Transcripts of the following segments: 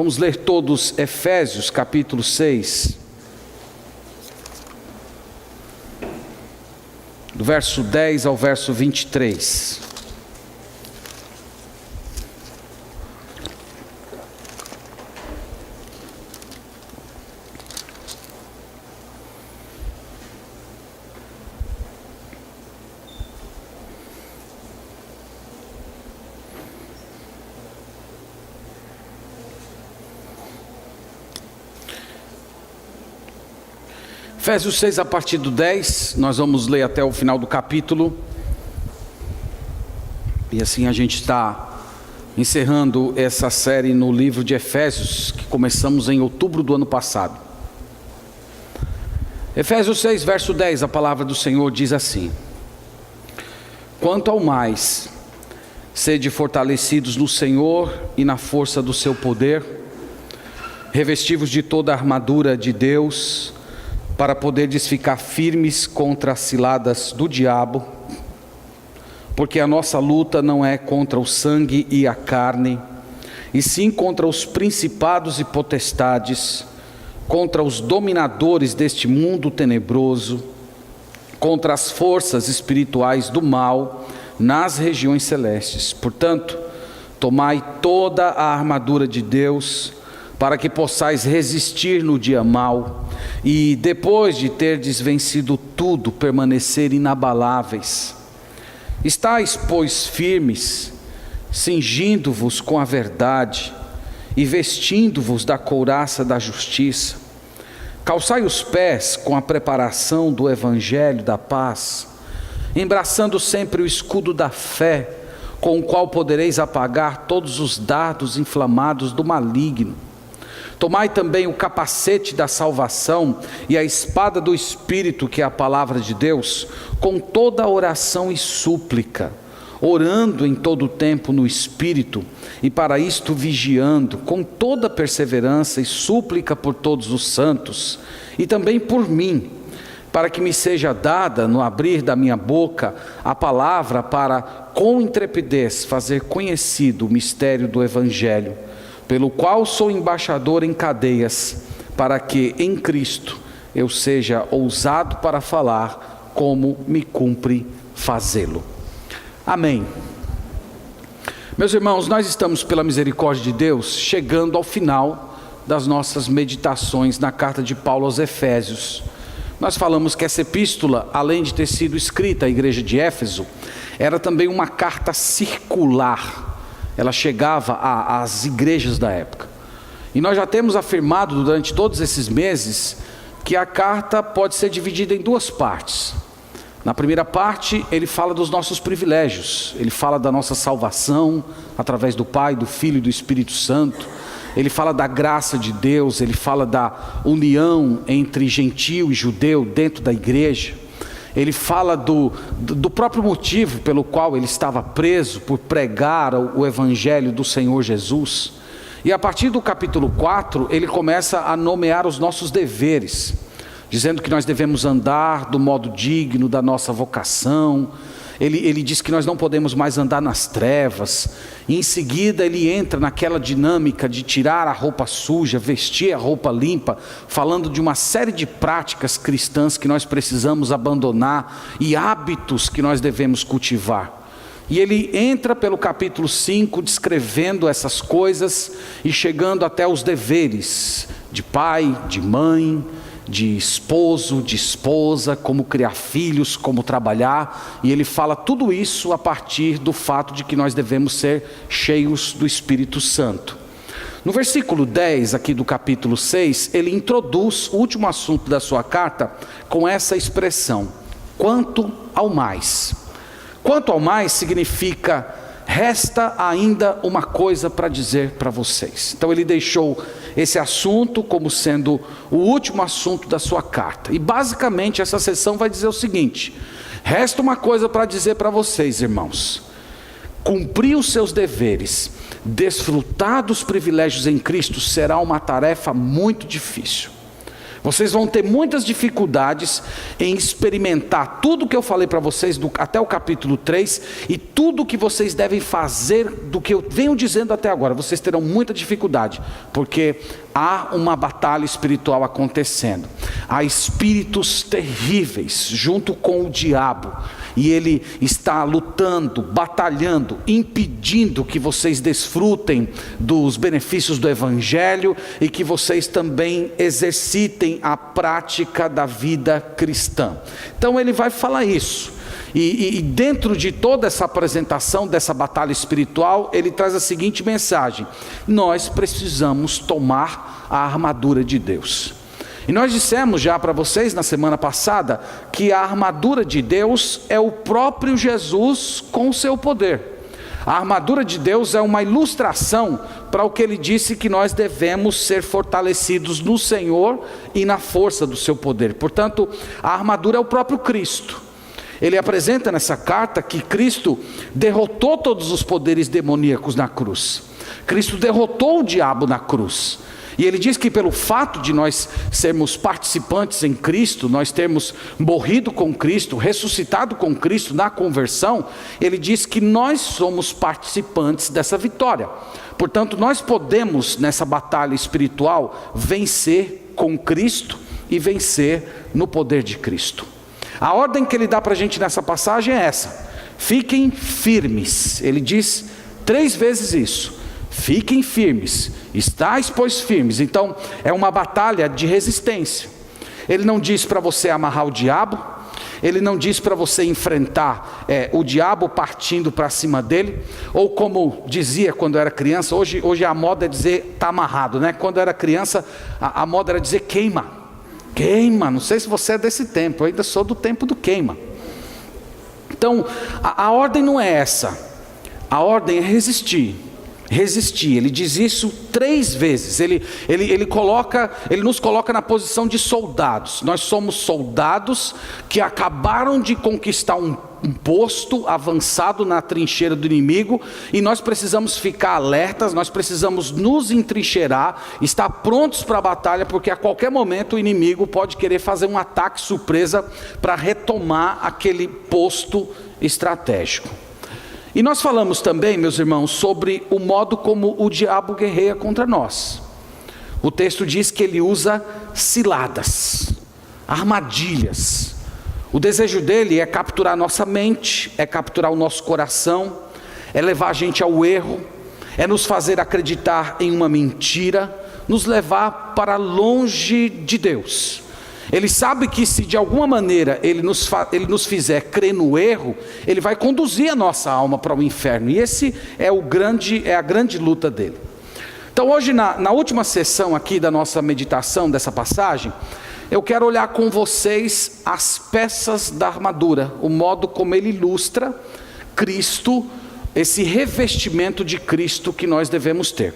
Vamos ler todos Efésios capítulo 6, do verso 10 ao verso 23. Efésios 6, a partir do 10, nós vamos ler até o final do capítulo. E assim a gente está encerrando essa série no livro de Efésios, que começamos em outubro do ano passado. Efésios 6, verso 10, a palavra do Senhor diz assim: Quanto ao mais, sede fortalecidos no Senhor e na força do seu poder, revestivos de toda a armadura de Deus, para poderdes ficar firmes contra as ciladas do diabo, porque a nossa luta não é contra o sangue e a carne, e sim contra os principados e potestades, contra os dominadores deste mundo tenebroso, contra as forças espirituais do mal nas regiões celestes. Portanto, tomai toda a armadura de Deus, para que possais resistir no dia mau, e depois de terdes vencido tudo, permanecer inabaláveis. Estais, pois, firmes, cingindo-vos com a verdade, e vestindo-vos da couraça da justiça. Calçai os pés com a preparação do evangelho da paz, embraçando sempre o escudo da fé, com o qual podereis apagar todos os dardos inflamados do maligno. Tomai também o capacete da salvação e a espada do Espírito, que é a palavra de Deus, com toda oração e súplica, orando em todo o tempo no Espírito, e para isto vigiando, com toda perseverança e súplica por todos os santos, e também por mim, para que me seja dada, no abrir da minha boca, a palavra para, com intrepidez, fazer conhecido o mistério do Evangelho, pelo qual sou embaixador em cadeias, para que em Cristo eu seja ousado para falar, como me cumpre fazê-lo. Amém. Meus irmãos, nós estamos, pela misericórdia de Deus, chegando ao final das nossas meditações na carta de Paulo aos Efésios. Nós falamos que essa epístola, além de ter sido escrita à igreja de Éfeso, era também uma carta circular. Ela chegava às igrejas da época. E nós já temos afirmado durante todos esses meses que a carta pode ser dividida em duas partes. Na primeira parte, ele fala dos nossos privilégios, ele fala da nossa salvação através do Pai, do Filho e do Espírito Santo. Ele fala da graça de Deus, ele fala da união entre gentio e judeu dentro da igreja. Ele fala do próprio motivo pelo qual ele estava preso, por pregar o Evangelho do Senhor Jesus. E a partir do capítulo 4, ele começa a nomear os nossos deveres, dizendo que nós devemos andar do modo digno da nossa vocação. Ele diz que nós não podemos mais andar nas trevas. E em seguida ele entra naquela dinâmica de tirar a roupa suja, vestir a roupa limpa, falando de uma série de práticas cristãs que nós precisamos abandonar e hábitos que nós devemos cultivar. E ele entra pelo capítulo 5 descrevendo essas coisas e chegando até os deveres de pai, de mãe, de esposo, de esposa, como criar filhos, como trabalhar. E ele fala tudo isso a partir do fato de que nós devemos ser cheios do Espírito Santo. No versículo 10 aqui do capítulo 6, ele introduz o último assunto da sua carta com essa expressão: quanto ao mais. Quanto ao mais significa: resta ainda uma coisa para dizer para vocês. Então ele deixou esse assunto como sendo o último assunto da sua carta. E basicamente essa seção vai dizer o seguinte: resta uma coisa para dizer para vocês, irmãos. Cumprir os seus deveres, desfrutar dos privilégios em Cristo será uma tarefa muito difícil. Vocês vão ter muitas dificuldades em experimentar tudo que eu falei para vocês até o capítulo 3 e tudo que vocês devem fazer do que eu venho dizendo até agora. Vocês terão muita dificuldade, porque há uma batalha espiritual acontecendo. Há espíritos terríveis junto com o diabo, e ele está lutando, batalhando, impedindo que vocês desfrutem dos benefícios do Evangelho e que vocês também exercitem a prática da vida cristã. Então ele vai falar isso. E dentro de toda essa apresentação dessa batalha espiritual, ele traz a seguinte mensagem: nós precisamos tomar a armadura de Deus. E nós dissemos já para vocês na semana passada que a armadura de Deus é o próprio Jesus com o seu poder. A armadura de Deus é uma ilustração para o que ele disse, que nós devemos ser fortalecidos no Senhor e na força do seu poder. Portanto, a armadura é o próprio Cristo. Ele apresenta nessa carta que Cristo derrotou todos os poderes demoníacos na cruz. Cristo derrotou o diabo na cruz. E ele diz que pelo fato de nós sermos participantes em Cristo, nós termos morrido com Cristo, ressuscitado com Cristo na conversão, ele diz que nós somos participantes dessa vitória. Portanto, nós podemos nessa batalha espiritual vencer com Cristo e vencer no poder de Cristo. A ordem que ele dá para a gente nessa passagem é essa: fiquem firmes. Ele diz 3 vezes isso: fiquem firmes, estáis pois firmes. Então é uma batalha de resistência. Ele não diz para você amarrar o diabo, ele não diz para você enfrentar o diabo partindo para cima dele, ou como dizia quando eu era criança, hoje a moda é dizer está amarrado, né? Quando eu era criança a moda era dizer queima. Queima, não sei se você é desse tempo, eu ainda sou do tempo do queima. Então a ordem não é essa, a ordem é resistir. Resistir. Ele diz isso 3 vezes. Ele nos coloca na posição de soldados. Nós somos soldados que acabaram de conquistar um posto avançado na trincheira do inimigo, e nós precisamos ficar alertas, nós precisamos nos entrincheirar, estar prontos para a batalha, porque a qualquer momento o inimigo pode querer fazer um ataque surpresa para retomar aquele posto estratégico. E nós falamos também, meus irmãos, sobre o modo como o diabo guerreia contra nós. O texto diz que ele usa ciladas, armadilhas. O desejo dele é capturar nossa mente, é capturar o nosso coração, é levar a gente ao erro, é nos fazer acreditar em uma mentira, nos levar para longe de Deus. Ele sabe que se de alguma maneira ele nos fizer crer no erro, ele vai conduzir a nossa alma para o inferno. E esse é a grande luta dele. Então hoje na última sessão aqui da nossa meditação dessa passagem, eu quero olhar com vocês as peças da armadura, o modo como ele ilustra Cristo, esse revestimento de Cristo que nós devemos ter.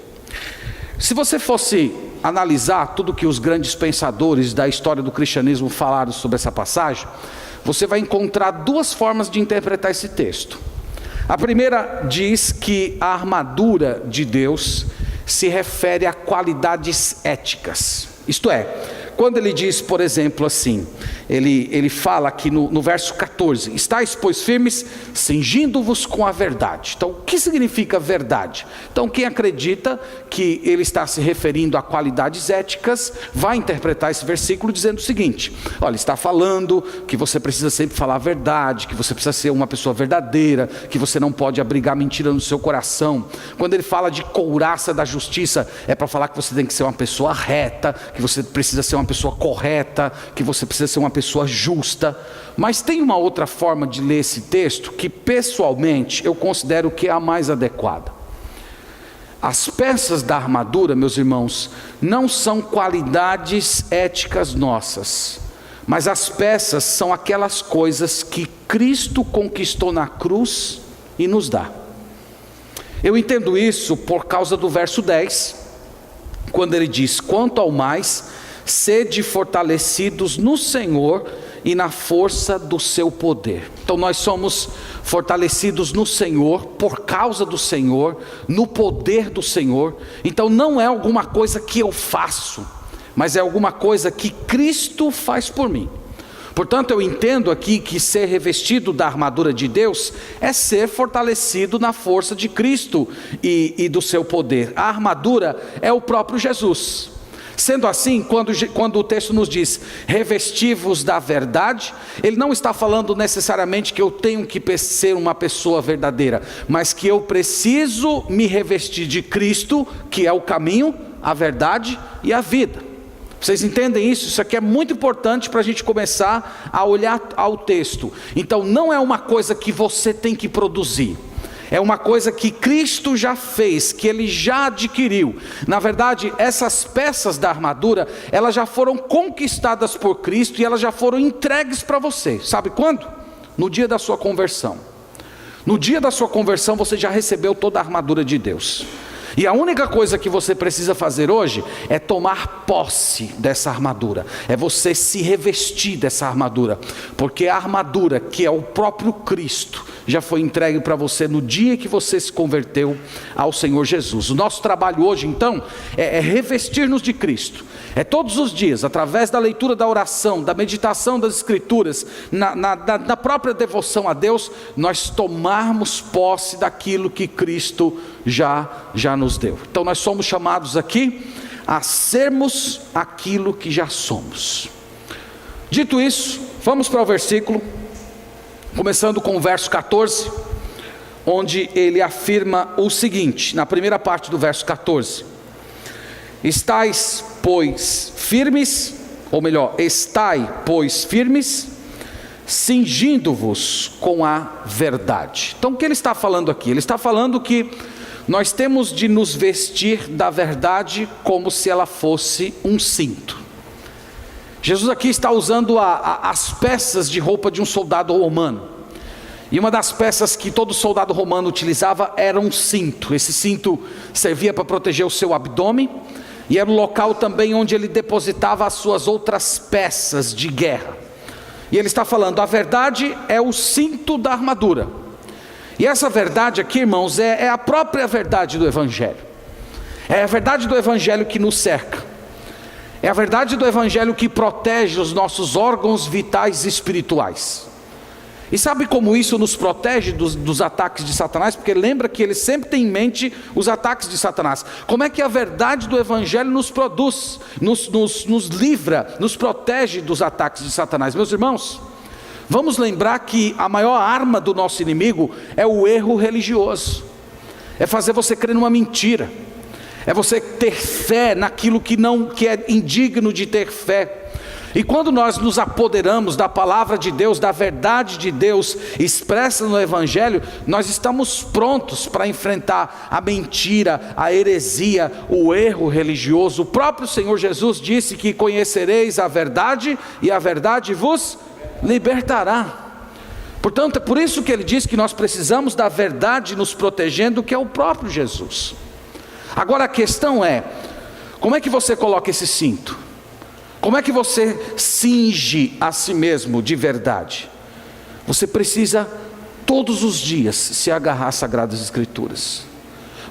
Se você fosse analisar tudo que os grandes pensadores da história do cristianismo falaram sobre essa passagem, você vai encontrar 2 formas de interpretar esse texto. A primeira diz que a armadura de Deus se refere a qualidades éticas. Isto é, quando ele diz, por exemplo, assim, ele fala aqui no verso 14: estáis pois firmes, cingindo-vos com a verdade. Então, o que significa verdade? Então, quem acredita que ele está se referindo a qualidades éticas, vai interpretar esse versículo dizendo o seguinte: olha, está falando que você precisa sempre falar a verdade, que você precisa ser uma pessoa verdadeira, que você não pode abrigar mentira no seu coração. Quando ele fala de couraça da justiça, é para falar que você tem que ser uma pessoa reta, que você precisa ser uma pessoa correta, que você precisa ser uma pessoa justa. Mas tem uma outra forma de ler esse texto que pessoalmente eu considero que é a mais adequada. As peças da armadura, meus irmãos, não são qualidades éticas nossas, mas as peças são aquelas coisas que Cristo conquistou na cruz e nos dá. Eu entendo isso por causa do verso 10, quando ele diz: quanto ao mais, sede fortalecidos no Senhor e na força do seu poder. Então nós somos fortalecidos no Senhor, por causa do Senhor, no poder do Senhor. Então não é alguma coisa que eu faço mas é alguma coisa que Cristo faz por mim. Portanto, eu entendo aqui que ser revestido da armadura de Deus é ser fortalecido na força de Cristo e do seu poder. A armadura é o próprio Jesus. Sendo assim, quando o texto nos diz revesti-vos da verdade, ele não está falando necessariamente que eu tenho que ser uma pessoa verdadeira, mas que eu preciso me revestir de Cristo, que é o caminho, a verdade e a vida. Vocês entendem isso? Isso aqui é muito importante para a gente começar a olhar ao texto. Então não é uma coisa que você tem que produzir, é uma coisa que Cristo já fez, que Ele já adquiriu. Na verdade, essas peças da armadura, elas já foram conquistadas por Cristo e elas já foram entregues para você. Sabe quando? No dia da sua conversão. No dia da sua conversão você já recebeu toda a armadura de Deus. E a única coisa que você precisa fazer hoje é tomar posse dessa armadura, é você se revestir dessa armadura, porque a armadura, que é o próprio Cristo, já foi entregue para você no dia que você se converteu ao Senhor Jesus. O nosso trabalho hoje então é revestir-nos de Cristo, é todos os dias, através da leitura da oração, da meditação das Escrituras, na própria devoção a Deus, nós tomarmos posse daquilo que Cristo já nos deu. Então nós somos chamados aqui a sermos aquilo que já somos. Dito isso, vamos para o versículo, começando com o verso 14, onde ele afirma o seguinte, na primeira parte do verso 14: estais, pois, firmes, ou melhor, estai, pois, firmes, cingindo-vos com a verdade. Então o que ele está falando aqui? Ele está falando que nós temos de nos vestir da verdade como se ela fosse um cinto. Jesus aqui está usando as peças de roupa de um soldado romano. E uma das peças que todo soldado romano utilizava era um cinto. Esse cinto servia para proteger o seu abdômen, e era o local também onde ele depositava as suas outras peças de guerra. E ele está falando, a verdade é o cinto da armadura. E essa verdade aqui, irmãos, é a própria verdade do Evangelho. É a verdade do Evangelho que nos cerca. É a verdade do Evangelho que protege os nossos órgãos vitais espirituais. E sabe como isso nos protege dos ataques de Satanás? Porque lembra que ele sempre tem em mente os ataques de Satanás. Como é que a verdade do Evangelho nos produz, nos livra, nos protege dos ataques de Satanás? Meus irmãos, vamos lembrar que a maior arma do nosso inimigo é o erro religioso. É fazer você crer numa mentira. É você ter fé naquilo que é indigno de ter fé. E quando nós nos apoderamos da palavra de Deus, da verdade de Deus expressa no Evangelho, nós estamos prontos para enfrentar a mentira, a heresia, o erro religioso. O próprio Senhor Jesus disse que conhecereis a verdade e a verdade vos libertará. Portanto, é por isso que ele diz que nós precisamos da verdade nos protegendo, que é o próprio Jesus. Agora a questão é, como é que você coloca esse cinto? Como é que você cinge a si mesmo de verdade? Você precisa todos os dias se agarrar às Sagradas Escrituras.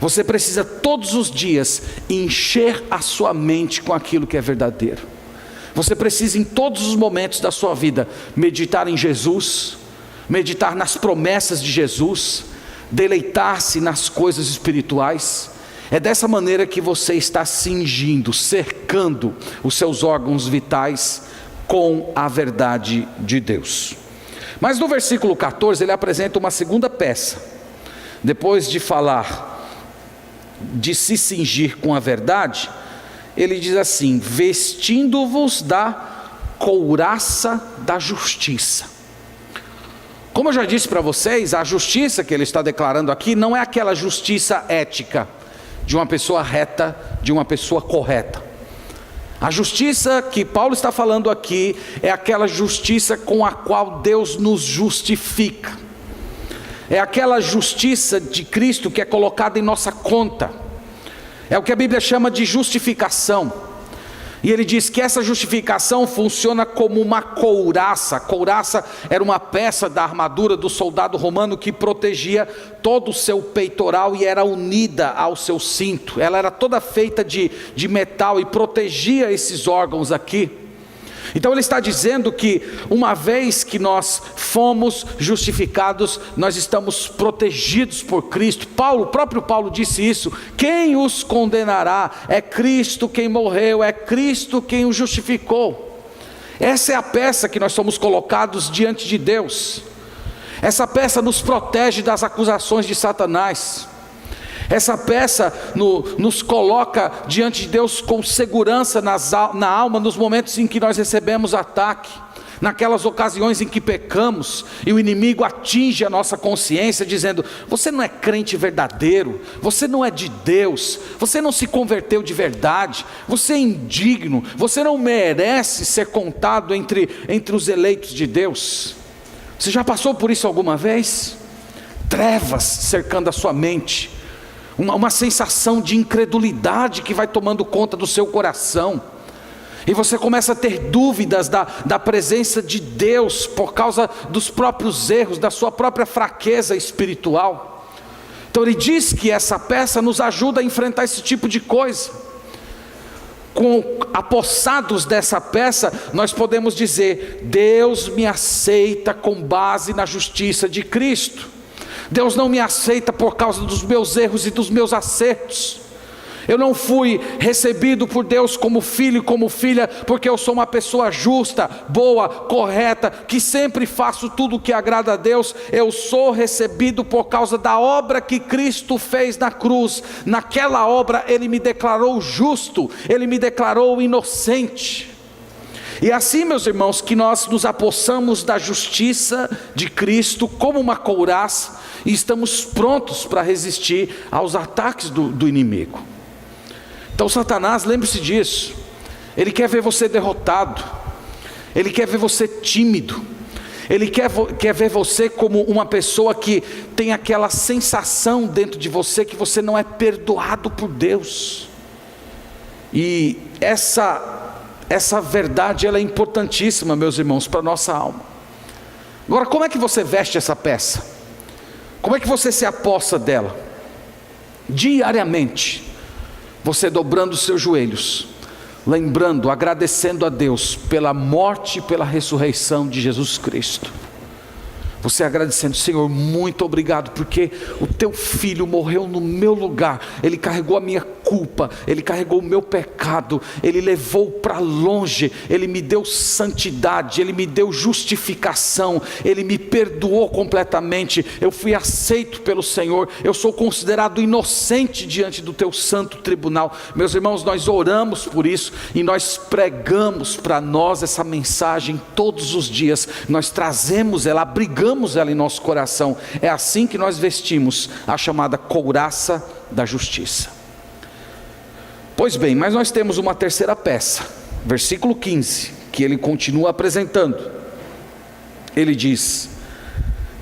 Você precisa todos os dias encher a sua mente com aquilo que é verdadeiro. Você precisa em todos os momentos da sua vida meditar em Jesus, meditar nas promessas de Jesus, deleitar-se nas coisas espirituais. É dessa maneira que você está cingindo, cercando os seus órgãos vitais com a verdade de Deus. Mas no versículo 14 ele apresenta uma segunda peça. Depois de falar de se cingir com a verdade, ele diz assim: vestindo-vos da couraça da justiça. Como eu já disse para vocês, a justiça que ele está declarando aqui não é aquela justiça ética, de uma pessoa reta, de uma pessoa correta. A justiça que Paulo está falando aqui é aquela justiça com a qual Deus nos justifica. É aquela justiça de Cristo que é colocada em nossa conta. É o que a Bíblia chama de justificação. E ele diz que essa justificação funciona como uma couraça. A couraça era uma peça da armadura do soldado romano que protegia todo o seu peitoral e era unida ao seu cinto. Ela era toda feita de metal e protegia esses órgãos aqui. Então ele está dizendo que uma vez que nós fomos justificados, nós estamos protegidos por Cristo. O próprio Paulo disse isso: quem os condenará? É Cristo quem morreu, é Cristo quem os justificou. Essa é a peça que nós somos colocados diante de Deus. Essa peça nos protege das acusações de Satanás. Essa peça nos coloca diante de Deus com segurança na alma, nos momentos em que nós recebemos ataque, naquelas ocasiões em que pecamos, e o inimigo atinge a nossa consciência, dizendo: você não é crente verdadeiro, você não é de Deus, você não se converteu de verdade, você é indigno, você não merece ser contado entre os eleitos de Deus. Você já passou por isso alguma vez? Trevas cercando a sua mente, uma sensação de incredulidade que vai tomando conta do seu coração, e você começa a ter dúvidas da presença de Deus, por causa dos próprios erros, da sua própria fraqueza espiritual. Então ele diz que essa peça nos ajuda a enfrentar esse tipo de coisa. Apossados dessa peça, nós podemos dizer: Deus me aceita com base na justiça de Cristo. Deus não me aceita por causa dos meus erros e dos meus acertos. Eu não fui recebido por Deus como filho e como filha porque eu sou uma pessoa justa, boa, correta, que sempre faço tudo o que agrada a Deus. Eu sou recebido por causa da obra que Cristo fez na cruz. Naquela obra Ele me declarou justo, Ele me declarou inocente. E assim, meus irmãos, que nós nos apossamos da justiça de Cristo como uma couraça, e estamos prontos para resistir aos ataques do inimigo. Então Satanás, lembre-se disso, ele quer ver você derrotado, ele quer ver você tímido, ele quer ver você como uma pessoa que tem aquela sensação dentro de você que você não é perdoado por Deus. E essa verdade, ela é importantíssima, meus irmãos, para a nossa alma. Agora, como é que você veste essa peça? Como é que você se apossa dela? Diariamente, você dobrando os seus joelhos, lembrando, agradecendo a Deus pela morte e pela ressurreição de Jesus Cristo. Você agradecendo: Senhor, muito obrigado, porque o teu filho morreu no meu lugar, ele carregou a minha culpa, ele carregou o meu pecado, ele levou para longe, ele me deu santidade, ele me deu justificação, ele me perdoou completamente, eu fui aceito pelo Senhor, eu sou considerado inocente diante do teu santo tribunal. Meus irmãos, nós oramos por isso e nós pregamos para nós essa mensagem todos os dias, nós trazemos ela, abrigamos ela em nosso coração. É assim que nós vestimos a chamada couraça da justiça. Pois bem, mas nós temos uma terceira peça, versículo 15, que ele continua apresentando. Ele diz: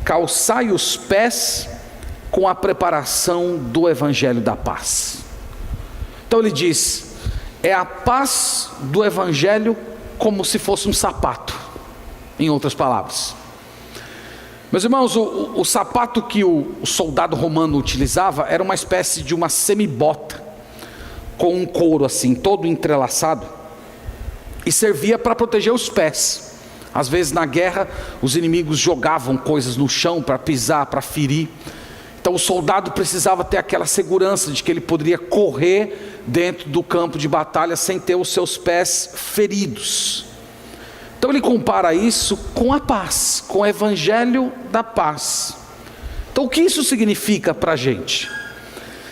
calçai os pés com a preparação do evangelho da paz. Então ele diz, é a paz do evangelho como se fosse um sapato, em outras palavras. Meus irmãos, o sapato que o soldado romano utilizava era uma espécie de uma semibota, com um couro assim, todo entrelaçado, e servia para proteger os pés. Às vezes na guerra, os inimigos jogavam coisas no chão para pisar, para ferir. Então o soldado precisava ter aquela segurança de que ele poderia correr dentro do campo de batalha sem ter os seus pés feridos. Então ele compara isso com a paz, com o evangelho da paz. Então o que isso significa para a gente?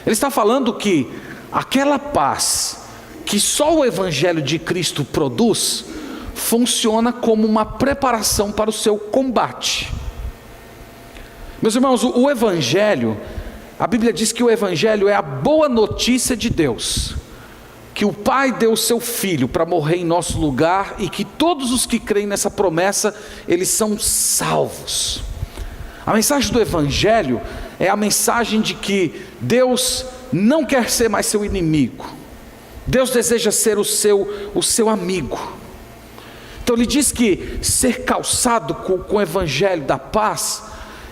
Ele está falando que aquela paz que só o evangelho de Cristo produz, funciona como uma preparação para o seu combate. Meus irmãos, o evangelho, a Bíblia diz que o evangelho é a boa notícia de Deus, que o Pai deu o seu Filho para morrer em nosso lugar, e que todos os que creem nessa promessa, eles são salvos. A mensagem do evangelho é a mensagem de que Deus não quer ser mais seu inimigo. Deus deseja ser o seu amigo. Então ele diz que ser calçado com o evangelho da paz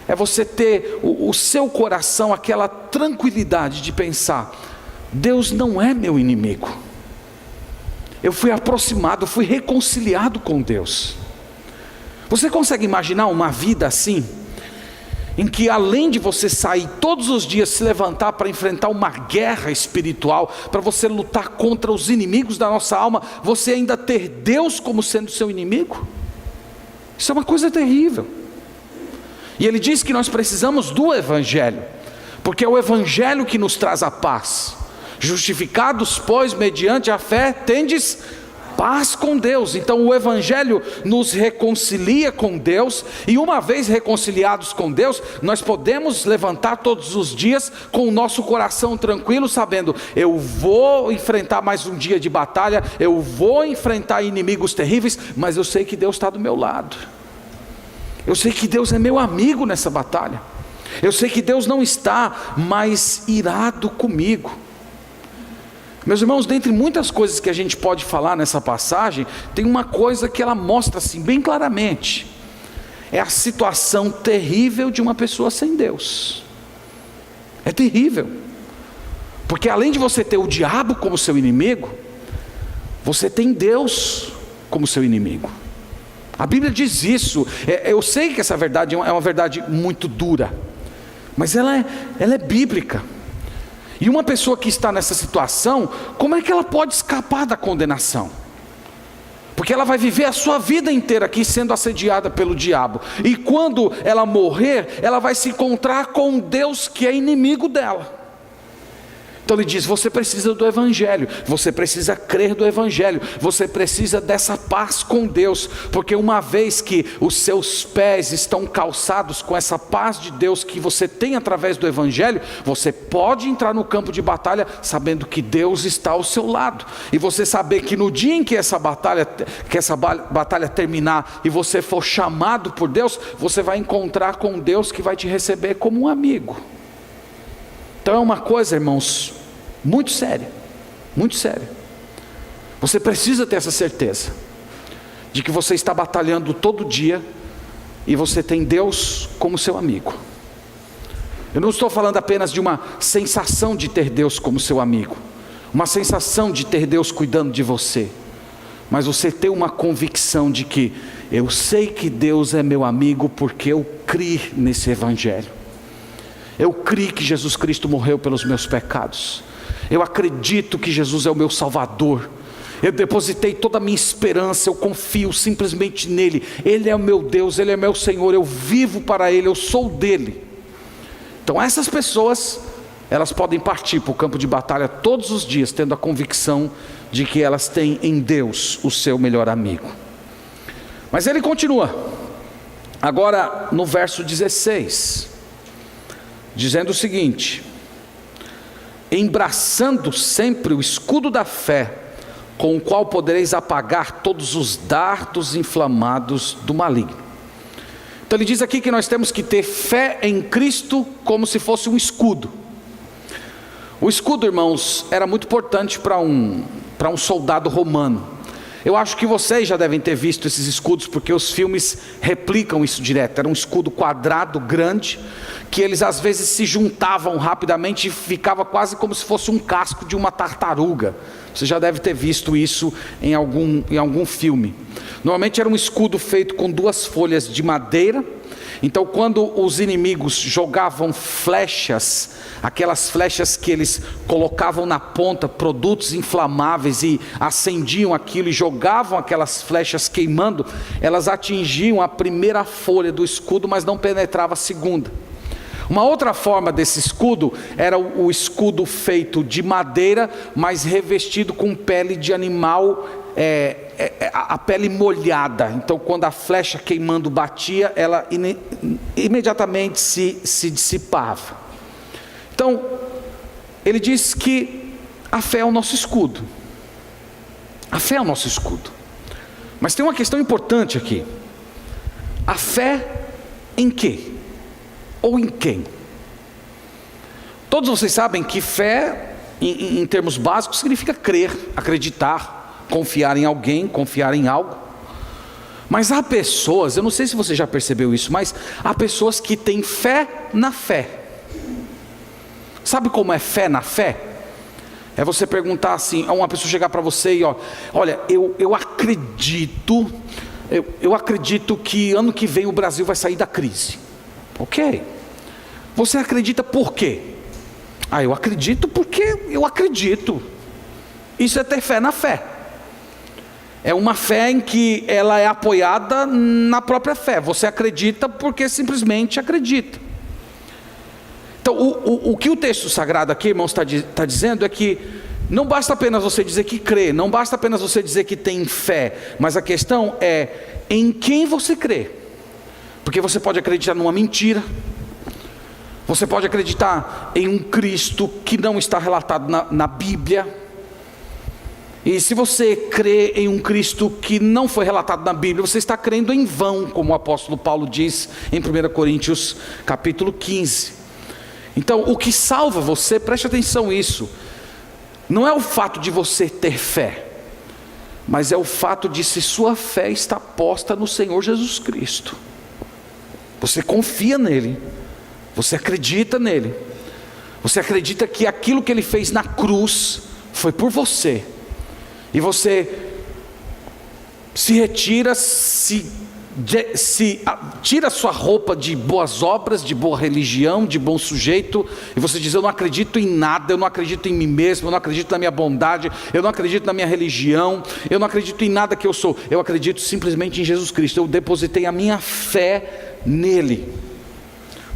é você ter o seu coração, aquela tranquilidade de pensar: Deus não é meu inimigo. Eu fui aproximado, fui reconciliado com Deus. Você consegue imaginar uma vida assim? Em que além de você sair todos os dias, se levantar para enfrentar uma guerra espiritual, para você lutar contra os inimigos da nossa alma, você ainda ter Deus como sendo seu inimigo? Isso é uma coisa terrível. E ele diz que nós precisamos do evangelho, porque é o evangelho que nos traz a paz. Justificados, pois, mediante a fé, tendes paz com Deus. Então o evangelho nos reconcilia com Deus, e uma vez reconciliados com Deus, nós podemos levantar todos os dias com o nosso coração tranquilo, sabendo: eu vou enfrentar mais um dia de batalha, eu vou enfrentar inimigos terríveis, mas eu sei que Deus está do meu lado. Eu sei que Deus é meu amigo nessa batalha. Eu sei que Deus não está mais irado comigo. Meus irmãos, dentre muitas coisas que a gente pode falar nessa passagem, tem uma coisa que ela mostra assim bem claramente: é a situação terrível de uma pessoa sem Deus. É terrível, porque além de você ter o diabo como seu inimigo, você tem Deus como seu inimigo. A Bíblia diz isso. Eu sei que essa verdade é uma verdade muito dura, mas ela é bíblica. E uma pessoa que está nessa situação, como é que ela pode escapar da condenação? Porque ela vai viver a sua vida inteira aqui sendo assediada pelo diabo, e quando ela morrer, ela vai se encontrar com um Deus que é inimigo dela. Então ele diz: você precisa do evangelho, você precisa crer do evangelho, você precisa dessa paz com Deus, porque uma vez que os seus pés estão calçados com essa paz de Deus que você tem através do evangelho, você pode entrar no campo de batalha sabendo que Deus está ao seu lado, e você saber que no dia em que essa batalha terminar e você for chamado por Deus, você vai encontrar com Deus que vai te receber como um amigo. Então é uma coisa, irmãos, muito séria, muito séria. Você precisa ter essa certeza de que você está batalhando todo dia e você tem Deus como seu amigo. Eu não estou falando apenas de uma sensação de ter Deus como seu amigo, uma sensação de ter Deus cuidando de você, mas você ter uma convicção de que: eu sei que Deus é meu amigo porque eu criei nesse evangelho. Eu criei que Jesus Cristo morreu pelos meus pecados. Eu acredito que Jesus é o meu Salvador. Eu depositei toda a minha esperança, eu confio simplesmente nele. Ele é o meu Deus, ele é meu Senhor, eu vivo para ele, eu sou dele. Então essas pessoas, elas podem partir para o campo de batalha todos os dias, tendo a convicção de que elas têm em Deus o seu melhor amigo. Mas ele continua, agora no verso 16, dizendo o seguinte: embraçando sempre o escudo da fé, com o qual podereis apagar todos os dardos inflamados do maligno. Então ele diz aqui que nós temos que ter fé em Cristo como se fosse um escudo. O escudo, irmãos, era muito importante para um soldado romano. Eu acho que vocês já devem ter visto esses escudos, porque os filmes replicam isso direto. Era um escudo quadrado, grande, que eles às vezes se juntavam rapidamente e ficava quase como se fosse um casco de uma tartaruga. Você já deve ter visto isso em algum filme. Normalmente era um escudo feito com 2 folhas de madeira. Então quando os inimigos jogavam flechas, aquelas flechas que eles colocavam na ponta produtos inflamáveis e acendiam aquilo e jogavam aquelas flechas queimando, elas atingiam a primeira folha do escudo, mas não penetrava a segunda. Uma outra forma desse escudo era o escudo feito de madeira, mas revestido com pele de animal, a pele molhada. Então quando a flecha queimando batia, ela imediatamente se dissipava. Então ele diz que a fé é o nosso escudo. A fé é o nosso escudo. Mas tem uma questão importante aqui: a fé em quê? Ou em quem? Todos vocês sabem que fé em termos básicos, significa crer, acreditar, confiar em alguém, confiar em algo. Mas há pessoas, eu não sei se você já percebeu isso, mas há pessoas que têm fé na fé. Sabe como é fé na fé? É você perguntar assim, a uma pessoa chegar para você e olha, eu acredito que ano que vem o Brasil vai sair da crise. Ok. Você acredita por quê? Eu acredito porque eu acredito. Isso é ter fé na fé. É uma fé em que ela é apoiada na própria fé. Você acredita porque simplesmente acredita. Então, o que o texto sagrado aqui, irmãos, está dizendo é que não basta apenas você dizer que crê, não basta apenas você dizer que tem fé, mas a questão é em quem você crê. Porque você pode acreditar numa mentira, você pode acreditar em um Cristo que não está relatado na Bíblia. E se você crê em um Cristo que não foi relatado na Bíblia, você está crendo em vão, como o apóstolo Paulo diz em 1 Coríntios capítulo 15. Então, o que salva você, preste atenção nisso, não é o fato de você ter fé, mas é o fato de se sua fé está posta no Senhor Jesus Cristo. Você confia nele, você acredita nele, você acredita que aquilo que ele fez na cruz foi por você, e você se retira, tira sua roupa de boas obras, de boa religião, de bom sujeito, e você diz: eu não acredito em nada, eu não acredito em mim mesmo, eu não acredito na minha bondade, eu não acredito na minha religião, eu não acredito em nada que eu sou, eu acredito simplesmente em Jesus Cristo, eu depositei a minha fé nele.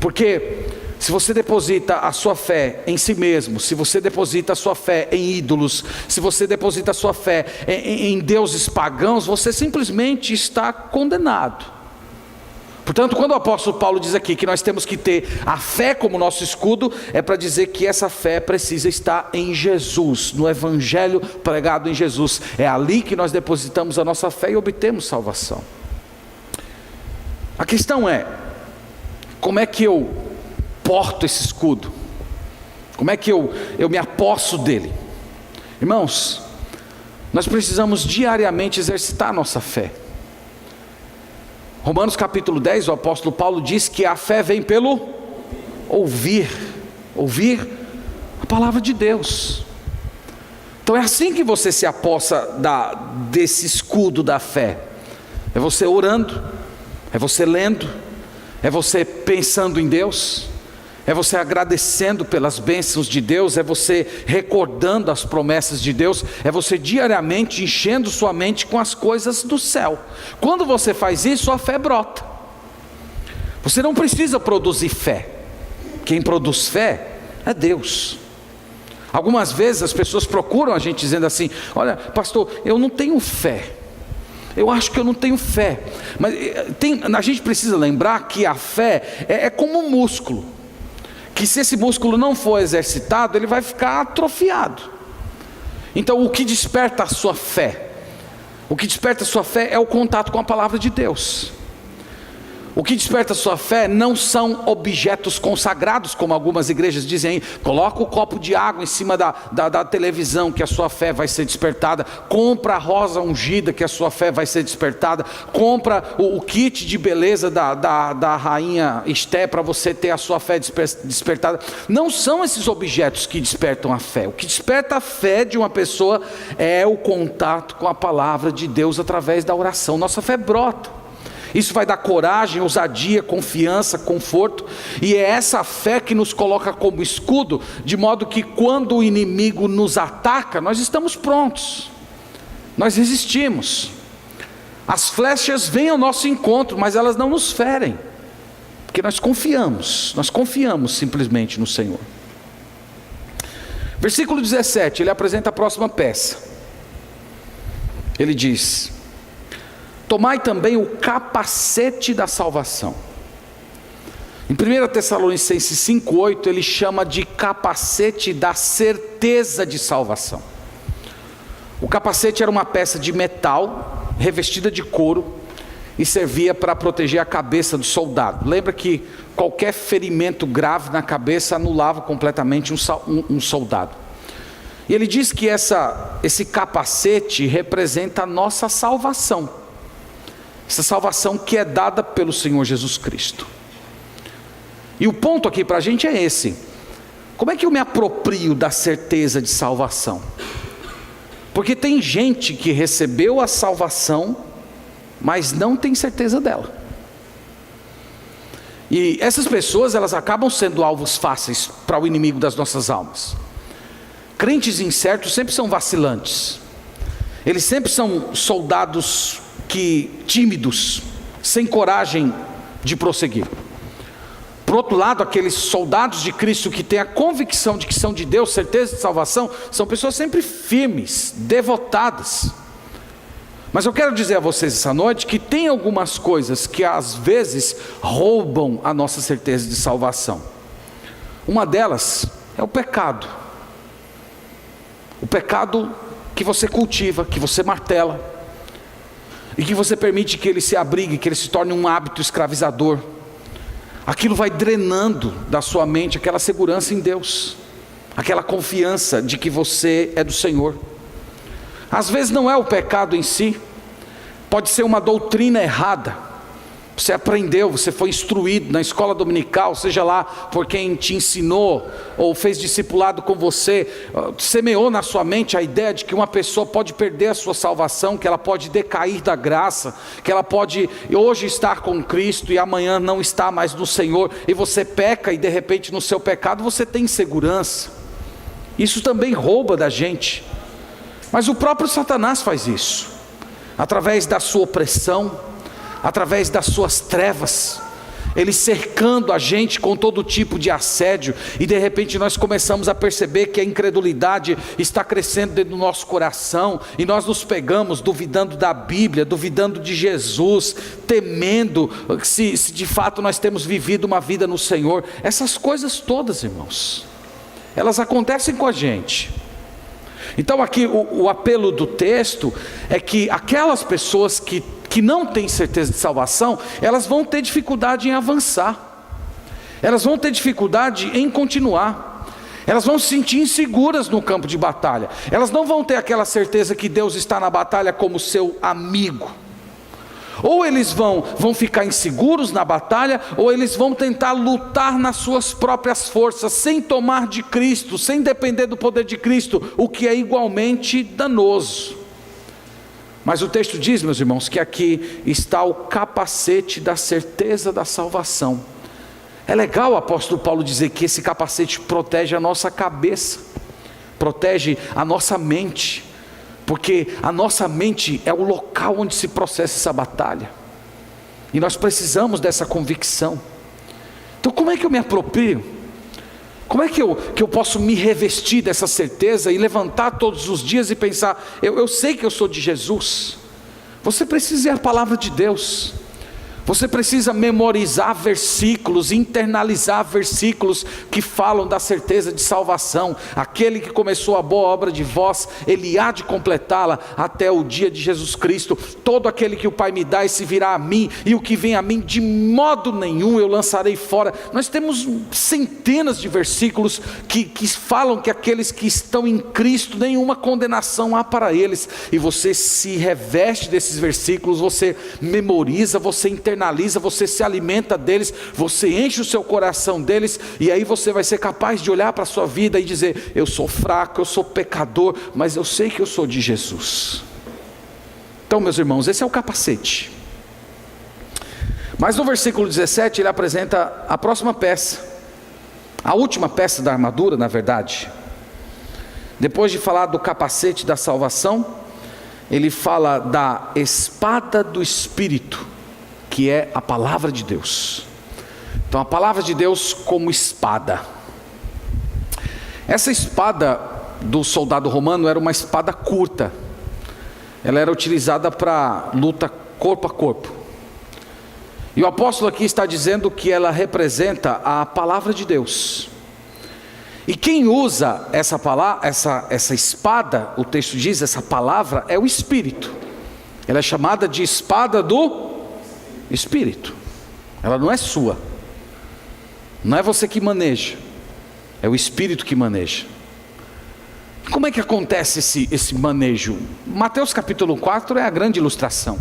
Porque se você deposita a sua fé em si mesmo, se você deposita a sua fé em ídolos, se você deposita a sua fé em deuses pagãos, você simplesmente está condenado. Portanto, quando o apóstolo Paulo diz aqui que nós temos que ter a fé como nosso escudo, é para dizer que essa fé precisa estar em Jesus, no evangelho pregado em Jesus. É ali que nós depositamos a nossa fé e obtemos salvação. A questão é, como é que eu porto esse escudo? Como é que eu me aposso dele? Irmãos, nós precisamos diariamente exercitar a nossa fé. Romanos capítulo 10, o apóstolo Paulo diz que a fé vem pelo ouvir a palavra de Deus. Então é assim que você se apossa desse escudo da fé. É você orando, é você lendo, é você pensando em Deus, é você agradecendo pelas bênçãos de Deus, é você recordando as promessas de Deus, é você diariamente enchendo sua mente com as coisas do céu. Quando você faz isso, a fé brota. Você não precisa produzir fé. Quem produz fé é Deus. Algumas vezes as pessoas procuram a gente dizendo assim: olha, pastor, eu não tenho fé. Eu acho que eu não tenho fé. Mas a gente precisa lembrar que a fé é como um músculo, que se esse músculo não for exercitado, ele vai ficar atrofiado. Então o que desperta a sua fé? O que desperta a sua fé é o contato com a palavra de Deus. O que desperta a sua fé não são objetos consagrados, como algumas igrejas dizem aí. Coloca o copo de água em cima da televisão, que a sua fé vai ser despertada. Compra a rosa ungida, que a sua fé vai ser despertada. Compra o kit de beleza da rainha Esté, para você ter a sua fé despertada. Não são esses objetos que despertam a fé. O que desperta a fé de uma pessoa é o contato com a palavra de Deus através da oração. Nossa fé brota. Isso vai dar coragem, ousadia, confiança, conforto. E é essa fé que nos coloca como escudo, de modo que quando o inimigo nos ataca, nós estamos prontos. Nós resistimos. As flechas vêm ao nosso encontro, mas elas não nos ferem, porque nós confiamos simplesmente no Senhor. Versículo 17, ele apresenta a próxima peça. Ele diz: tomai também o capacete da salvação. Em 1 Tessalonicenses 5,8 ele chama de capacete da certeza de salvação. O capacete era uma peça de metal revestida de couro e servia para proteger a cabeça do soldado. Lembra que qualquer ferimento grave na cabeça anulava completamente um soldado. E ele diz que esse capacete representa a nossa salvação. Essa salvação que é dada pelo Senhor Jesus Cristo. E o ponto aqui para a gente é esse: como é que eu me aproprio da certeza de salvação? Porque tem gente que recebeu a salvação, mas não tem certeza dela. E essas pessoas, elas acabam sendo alvos fáceis para o inimigo das nossas almas. Crentes incertos sempre são vacilantes. Eles sempre são soldados tímidos, sem coragem de prosseguir. Por outro lado, aqueles soldados de Cristo que têm a convicção de que são de Deus, certeza de salvação, são pessoas sempre firmes, devotadas. Mas eu quero dizer a vocês essa noite que tem algumas coisas que às vezes roubam a nossa certeza de salvação. Uma delas é o pecado. O pecado que você cultiva, que você martela, e que você permite que ele se abrigue, que ele se torne um hábito escravizador. Aquilo vai drenando da sua mente aquela segurança em Deus, aquela confiança de que você é do Senhor. Às vezes não é o pecado em si, pode ser uma doutrina errada. Você aprendeu, você foi instruído na escola dominical, seja lá por quem te ensinou, ou fez discipulado com você, semeou na sua mente a ideia de que uma pessoa pode perder a sua salvação, que ela pode decair da graça, que ela pode hoje estar com Cristo e amanhã não estar mais no Senhor, e você peca e de repente no seu pecado você tem insegurança. Isso também rouba da gente. Mas o próprio Satanás faz isso, através da sua opressão, através das suas trevas, ele cercando a gente com todo tipo de assédio, e de repente nós começamos a perceber que a incredulidade está crescendo dentro do nosso coração, e nós nos pegamos duvidando da Bíblia, duvidando de Jesus, temendo se de fato nós temos vivido uma vida no Senhor. Essas coisas todas, irmãos, elas acontecem com a gente. Então aqui o apelo do texto é que aquelas pessoas que não têm certeza de salvação, elas vão ter dificuldade em avançar, elas vão ter dificuldade em continuar, elas vão se sentir inseguras no campo de batalha, elas não vão ter aquela certeza que Deus está na batalha como seu amigo. Ou eles vão ficar inseguros na batalha, ou eles vão tentar lutar nas suas próprias forças, sem tomar de Cristo, sem depender do poder de Cristo, o que é igualmente danoso. Mas o texto diz, meus irmãos, que aqui está o capacete da certeza da salvação. É legal o apóstolo Paulo dizer que esse capacete protege a nossa cabeça, protege a nossa mente, porque a nossa mente é o local onde se processa essa batalha, e nós precisamos dessa convicção. Então como é que eu me aproprio? Como é que eu posso me revestir dessa certeza e levantar todos os dias e pensar, eu sei que eu sou de Jesus? Você precisa ir à palavra de Deus. Você precisa memorizar versículos, internalizar versículos que falam da certeza de salvação. Aquele que começou a boa obra de vós, ele há de completá-la até o dia de Jesus Cristo. Todo aquele que o Pai me dá, esse virá a mim, e o que vem a mim, de modo nenhum eu lançarei fora. Nós temos centenas de versículos que falam que aqueles que estão em Cristo, nenhuma condenação há para eles. E você se reveste desses versículos, você memoriza, você internaliza, você se alimenta deles, você enche o seu coração deles, e aí você vai ser capaz de olhar para a sua vida e dizer, eu sou fraco, eu sou pecador, mas eu sei que eu sou de Jesus. Então, meus irmãos, esse é o capacete. Mas no versículo 17 ele apresenta a próxima peça, a última peça da armadura, na verdade. Depois de falar do capacete da salvação, ele fala da espada do Espírito, que é a palavra de Deus. Então a palavra de Deus como espada. Essa espada do soldado romano era uma espada curta. Ela era utilizada para luta corpo a corpo. E o apóstolo aqui está dizendo que ela representa a palavra de Deus. E quem usa essa palavra, essa espada, o texto diz, essa palavra é o Espírito. Ela é chamada de espada do Espírito. Ela não é sua, não é você que maneja, é o Espírito que maneja. Como é que acontece esse manejo? Mateus capítulo 4 é a grande ilustração.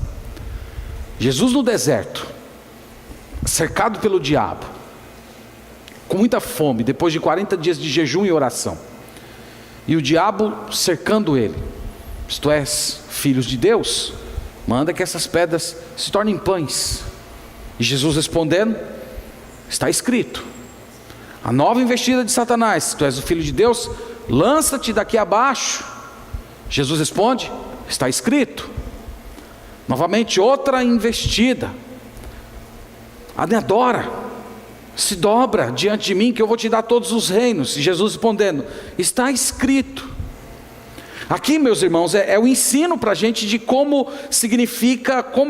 Jesus no deserto, cercado pelo diabo, com muita fome, depois de 40 dias de jejum e oração, e o diabo cercando ele. Se tu és filhos de Deus, manda que essas pedras se tornem pães. E Jesus respondendo: está escrito. A nova investida de Satanás: se tu és o filho de Deus, lança-te daqui abaixo. Jesus responde: está escrito. Novamente outra investida: me adora, se dobra diante de mim, que eu vou te dar todos os reinos. E Jesus respondendo: está escrito. Aqui, meus irmãos, é o ensino para a gente de como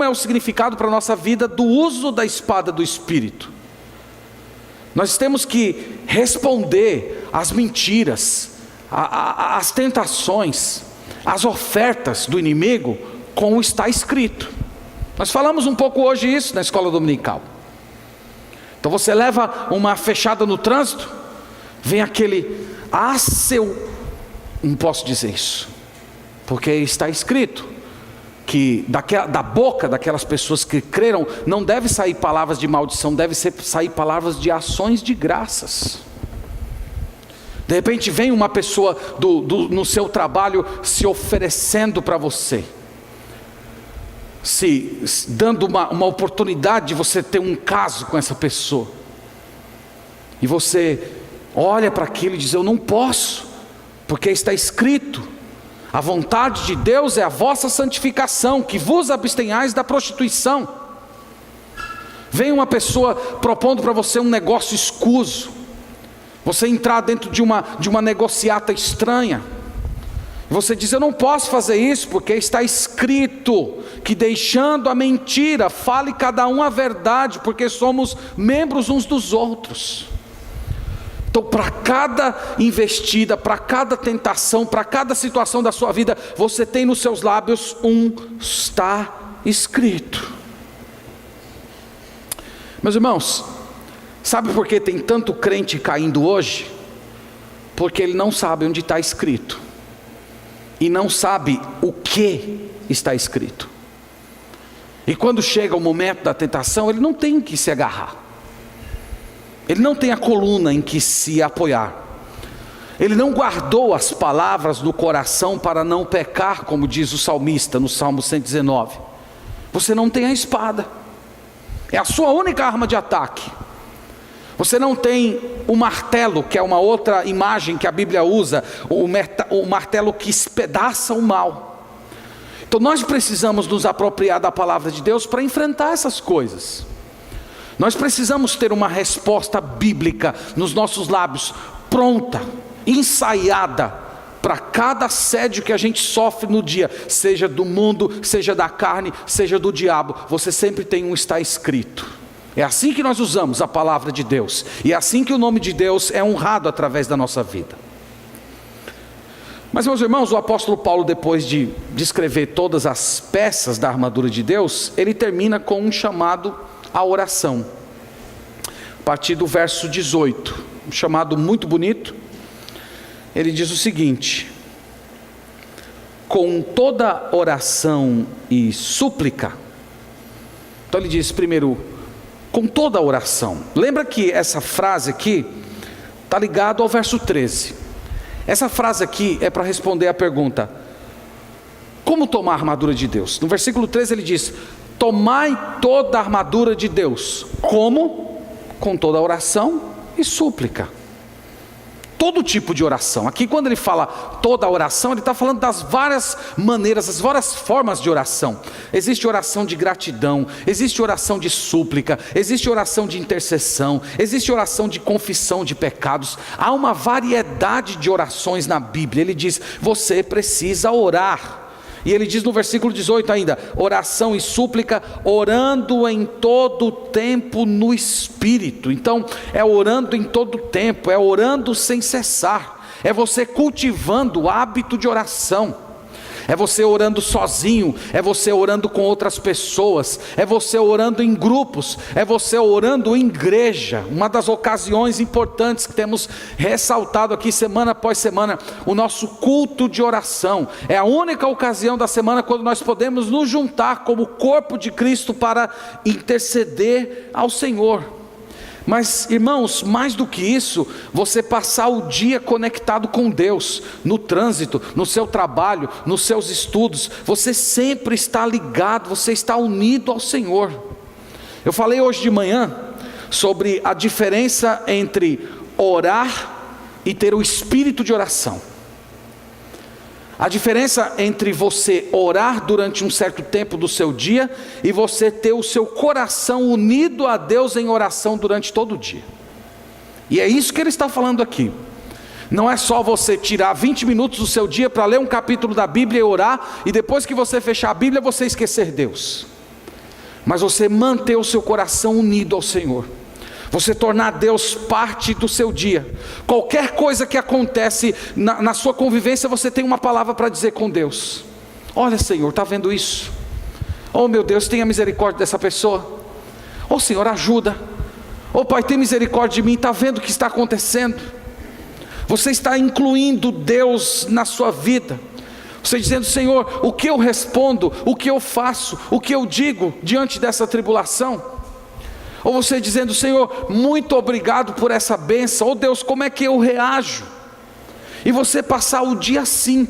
é o significado para a nossa vida do uso da espada do Espírito. Nós temos que responder às mentiras, às tentações, às ofertas do inimigo com o está escrito. Nós falamos um pouco hoje isso na escola dominical. Então você leva uma fechada no trânsito, vem aquele não posso dizer isso, porque está escrito que da boca daquelas pessoas que creram não deve sair palavras de maldição, deve sair palavras de ações de graças. De repente vem uma pessoa no seu trabalho se oferecendo para você, dando uma oportunidade de você ter um caso com essa pessoa, e você olha para aquilo e diz: eu não posso, porque está escrito, a vontade de Deus é a vossa santificação, que vos abstenhais da prostituição. Vem uma pessoa propondo para você um negócio escuso, você entrar dentro de uma negociata estranha, você diz: eu não posso fazer isso, porque está escrito que deixando a mentira, fale cada um a verdade, porque somos membros uns dos outros. Então, para cada investida, para cada tentação, para cada situação da sua vida, você tem nos seus lábios está escrito. Meus irmãos, sabe por que tem tanto crente caindo hoje? Porque ele não sabe onde está escrito, e não sabe o que está escrito. E quando chega o momento da tentação, ele não tem que se agarrar, ele não tem a coluna em que se apoiar, ele não guardou as palavras no coração para não pecar, como diz o salmista no Salmo 119. Você não tem a espada, é a sua única arma de ataque. Você não tem o martelo, que é uma outra imagem que a Bíblia usa, o martelo que espedaça o mal. Então nós precisamos nos apropriar da palavra de Deus para enfrentar essas coisas. Nós precisamos ter uma resposta bíblica nos nossos lábios, pronta, ensaiada, para cada assédio que a gente sofre no dia, seja do mundo, seja da carne, seja do diabo. Você sempre tem está escrito. É assim que nós usamos a palavra de Deus, e é assim que o nome de Deus é honrado através da nossa vida. Mas, meus irmãos, o apóstolo Paulo, depois de descrever todas as peças da armadura de Deus, ele termina com um chamado à oração, a partir do verso 18, um chamado muito bonito. Ele diz o seguinte: com toda oração e súplica. Então ele diz primeiro, com toda oração. Lembra que essa frase aqui está ligada ao verso 13. Essa frase aqui é para responder a pergunta: como tomar a armadura de Deus? No versículo 13 ele diz: tomai toda a armadura de Deus. Como? Com toda oração e súplica. Todo tipo de oração. Aqui quando ele fala toda a oração, ele está falando das várias maneiras, das várias formas de oração. Existe oração de gratidão, existe oração de súplica, existe oração de intercessão, existe oração de confissão de pecados. Há uma variedade de orações na Bíblia. Ele diz: você precisa orar. E ele diz no versículo 18 ainda: oração e súplica, orando em todo tempo no Espírito. Então é orando em todo tempo, é orando sem cessar, é você cultivando o hábito de oração. é você orando sozinho, é você orando com outras pessoas, é você orando em grupos, é você orando em igreja. Uma das ocasiões importantes que temos ressaltado aqui semana após semana, o nosso culto de oração. É a única ocasião da semana quando nós podemos nos juntar como corpo de Cristo para interceder ao Senhor. Mas irmãos, mais do que isso, você passar o dia conectado com Deus, no trânsito, no seu trabalho, nos seus estudos, você sempre está ligado, você está unido ao Senhor. Eu falei hoje de manhã sobre a diferença entre orar e ter o espírito de oração. A diferença entre você orar durante um certo tempo do seu dia e você ter o seu coração unido a Deus em oração durante todo o dia. E é isso que ele está falando aqui. Não é só você tirar 20 minutos do seu dia para ler um capítulo da Bíblia e orar, e depois que você fechar a Bíblia você esquecer Deus. Mas você manter o seu coração unido ao Senhor. Você tornar Deus parte do seu dia. Qualquer coisa que acontece na sua convivência, você tem uma palavra para dizer com Deus. Olha, Senhor, está vendo isso? Oh meu Deus, tenha misericórdia dessa pessoa. Oh Senhor, ajuda. Oh Pai, tem misericórdia de mim, está vendo o que está acontecendo? Você está incluindo Deus na sua vida. Você dizendo: Senhor, o que eu respondo, o que eu faço, o que eu digo diante dessa tribulação? Ou você dizendo: Senhor, muito obrigado por essa bênção. Oh Deus, como é que eu reajo? E você passar o dia assim.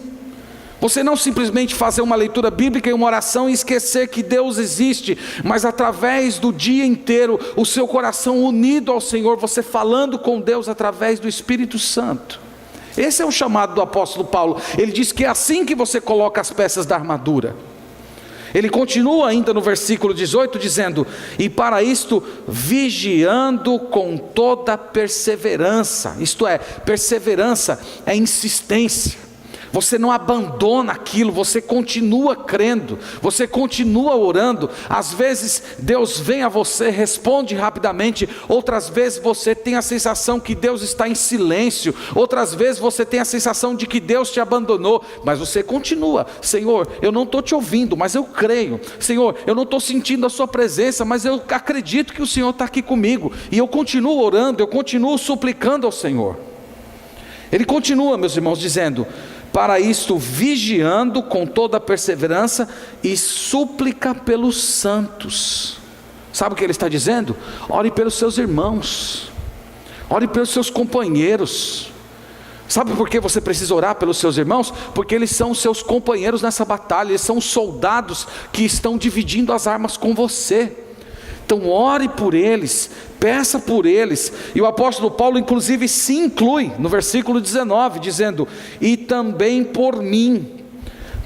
Você não simplesmente fazer uma leitura bíblica e uma oração e esquecer que Deus existe, mas através do dia inteiro, o seu coração unido ao Senhor, você falando com Deus através do Espírito Santo. Esse é o chamado do apóstolo Paulo. Ele diz que é assim que você coloca as peças da armadura. Ele continua ainda no versículo 18 dizendo: e para isto vigiando com toda perseverança. Isto é, perseverança é insistência. Você não abandona aquilo, você continua crendo, você continua orando. Às vezes Deus vem a você, responde rapidamente. Outras vezes você tem a sensação que Deus está em silêncio. Outras vezes você tem a sensação de que Deus te abandonou. Mas você continua: Senhor, eu não estou te ouvindo, mas eu creio. Senhor, eu não estou sentindo a sua presença, mas eu acredito que o Senhor está aqui comigo. E eu continuo orando, eu continuo suplicando ao Senhor. Ele continua, meus irmãos, dizendo: para isto vigiando com toda perseverança e súplica pelos santos. Sabe o que ele está dizendo? Ore pelos seus irmãos, ore pelos seus companheiros. Sabe por que você precisa orar pelos seus irmãos? Porque eles são os seus companheiros nessa batalha, eles são os soldados que estão dividindo as armas com você. Então ore por eles, peça por eles. E o apóstolo Paulo inclusive se inclui no versículo 19, dizendo: e também por mim,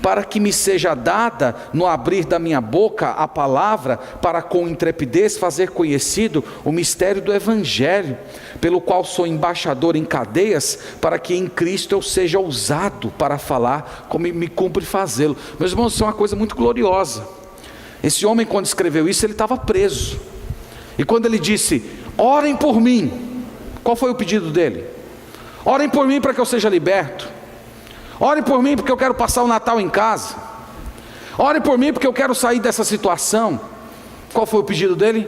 para que me seja dada no abrir da minha boca a palavra, para com intrepidez fazer conhecido o mistério do Evangelho, pelo qual sou embaixador em cadeias, para que em Cristo eu seja ousado para falar como me cumpre fazê-lo. Meus irmãos, isso é uma coisa muito gloriosa. Esse homem, quando escreveu isso, ele estava preso. E quando ele disse: orem por mim, qual foi o pedido dele? Orem por mim para que eu seja liberto. Orem por mim porque eu quero passar o Natal em casa. Orem por mim porque eu quero sair dessa situação. Qual foi o pedido dele?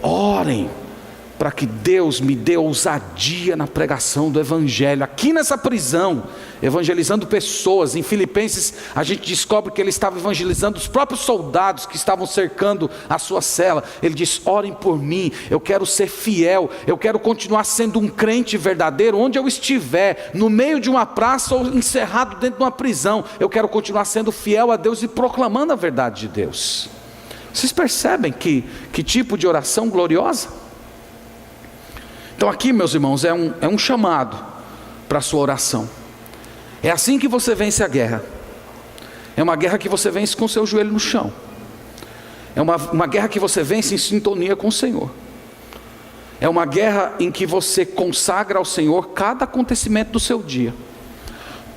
Orem para que Deus me dê ousadia na pregação do Evangelho, aqui nessa prisão, evangelizando pessoas. Em Filipenses a gente descobre que ele estava evangelizando os próprios soldados que estavam cercando a sua cela. Ele diz: orem por mim, eu quero ser fiel, eu quero continuar sendo um crente verdadeiro, onde eu estiver, no meio de uma praça ou encerrado dentro de uma prisão, eu quero continuar sendo fiel a Deus e proclamando a verdade de Deus. Vocês percebem que tipo de oração gloriosa? Então aqui, meus irmãos, é um chamado para a sua oração. É assim que você vence a guerra. É uma guerra que você vence com o seu joelho no chão. É uma guerra que você vence em sintonia com o Senhor. É uma guerra em que você consagra ao Senhor cada acontecimento do seu dia.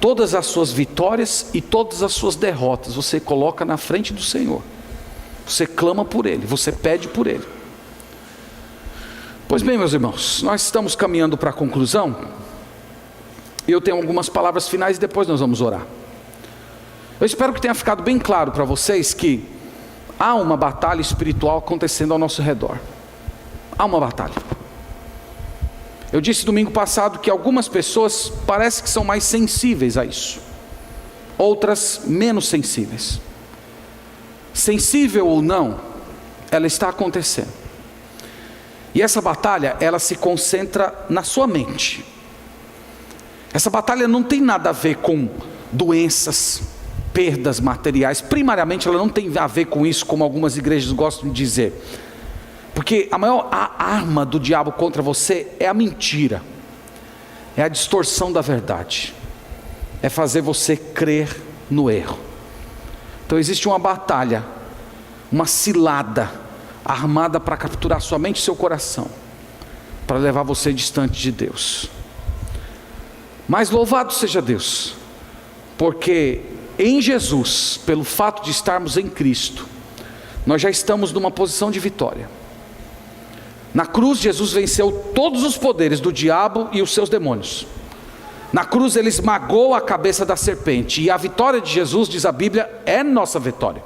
Todas as suas vitórias e todas as suas derrotas você coloca na frente do Senhor. Você clama por Ele, você pede por Ele. Pois bem, meus irmãos, nós estamos caminhando para a conclusão. Eu tenho algumas palavras finais e depois nós vamos orar. Eu espero que tenha ficado bem claro para vocês que há uma batalha espiritual acontecendo ao nosso redor. Há uma batalha. Eu disse domingo passado que algumas pessoas parece que são mais sensíveis a isso, outras menos sensíveis. Sensível ou não, ela está acontecendo. E essa batalha, ela se concentra na sua mente. Essa batalha não tem nada a ver com doenças, perdas materiais. Primariamente ela não tem a ver com isso, como algumas igrejas gostam de dizer. Porque a maior arma do diabo contra você é a mentira, é a distorção da verdade, é fazer você crer no erro. Então existe uma batalha, uma cilada armada para capturar sua mente e seu coração, para levar você distante de Deus. Mas louvado seja Deus, porque em Jesus, pelo fato de estarmos em Cristo, nós já estamos numa posição de vitória. Na cruz Jesus venceu todos os poderes do diabo e os seus demônios. Na cruz ele esmagou a cabeça da serpente, e a vitória de Jesus, diz a Bíblia, é nossa vitória.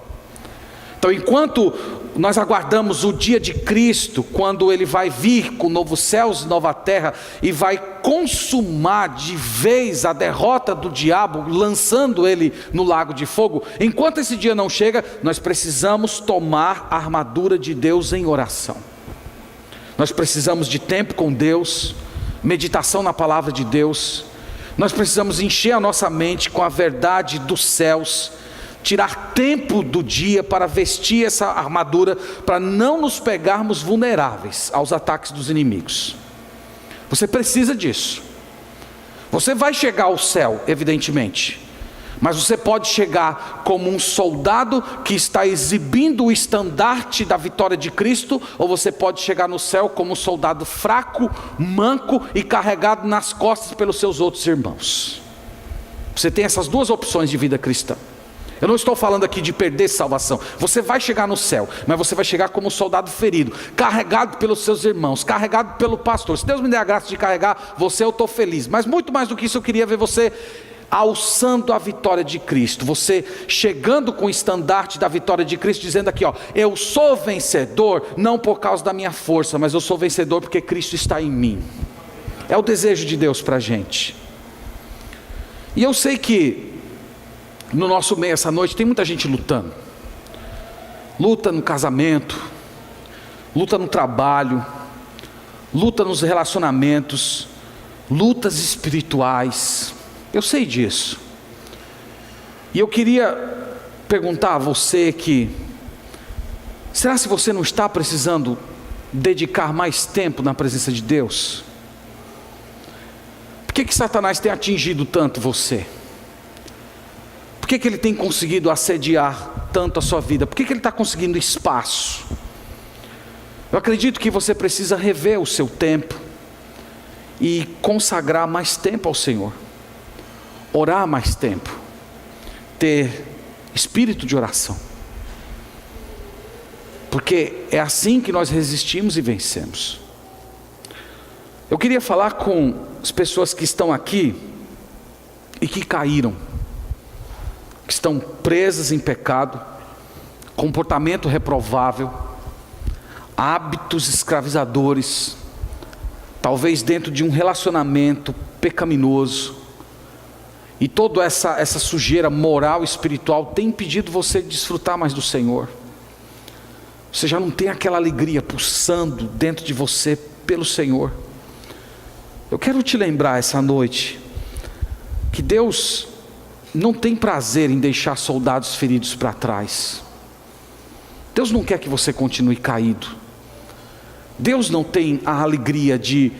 Então enquanto nós aguardamos o dia de Cristo, quando Ele vai vir com novos céus e nova terra, e vai consumar de vez a derrota do diabo, lançando ele no lago de fogo, enquanto esse dia não chega, nós precisamos tomar a armadura de Deus em oração. Nós precisamos de tempo com Deus, meditação na palavra de Deus. Nós precisamos encher a nossa mente com a verdade dos céus, tirar tempo do dia para vestir essa armadura, para não nos pegarmos vulneráveis aos ataques dos inimigos. Você precisa disso. Você vai chegar ao céu, evidentemente, mas você pode chegar como um soldado que está exibindo o estandarte da vitória de Cristo, ou você pode chegar no céu como um soldado fraco, manco e carregado nas costas pelos seus outros irmãos. Você tem essas duas opções de vida cristã. Eu não estou falando aqui de perder salvação. Você vai chegar no céu, mas você vai chegar como um soldado ferido, carregado pelos seus irmãos, carregado pelo pastor. Se Deus me der a graça de carregar você, eu estou feliz. Mas muito mais do que isso, eu queria ver você alçando a vitória de Cristo, você chegando com o estandarte da vitória de Cristo, dizendo aqui, ó, eu sou vencedor, não por causa da minha força, mas eu sou vencedor porque Cristo está em mim. É o desejo de Deus para a gente. E eu sei que no nosso meio essa noite tem muita gente lutando. Luta no casamento, luta no trabalho, luta nos relacionamentos, lutas espirituais. Eu sei disso. E eu queria perguntar a você que, será se você não está precisando dedicar mais tempo na presença de Deus? Por que Satanás tem atingido tanto você? Por que ele tem conseguido assediar tanto a sua vida? Por que ele está conseguindo espaço? Eu acredito que você precisa rever o seu tempo e consagrar mais tempo ao Senhor, orar mais tempo, ter espírito de oração, porque é assim que nós resistimos e vencemos. Eu queria falar com as pessoas que estão aqui e que caíram, que estão presas em pecado, comportamento reprovável, hábitos escravizadores, talvez dentro de um relacionamento pecaminoso, e toda essa sujeira moral e espiritual tem impedido você de desfrutar mais do Senhor. Você já não tem aquela alegria pulsando dentro de você pelo Senhor. Eu quero te lembrar essa noite que Deus não tem prazer em deixar soldados feridos para trás. Deus não quer que você continue caído. Deus não tem a alegria de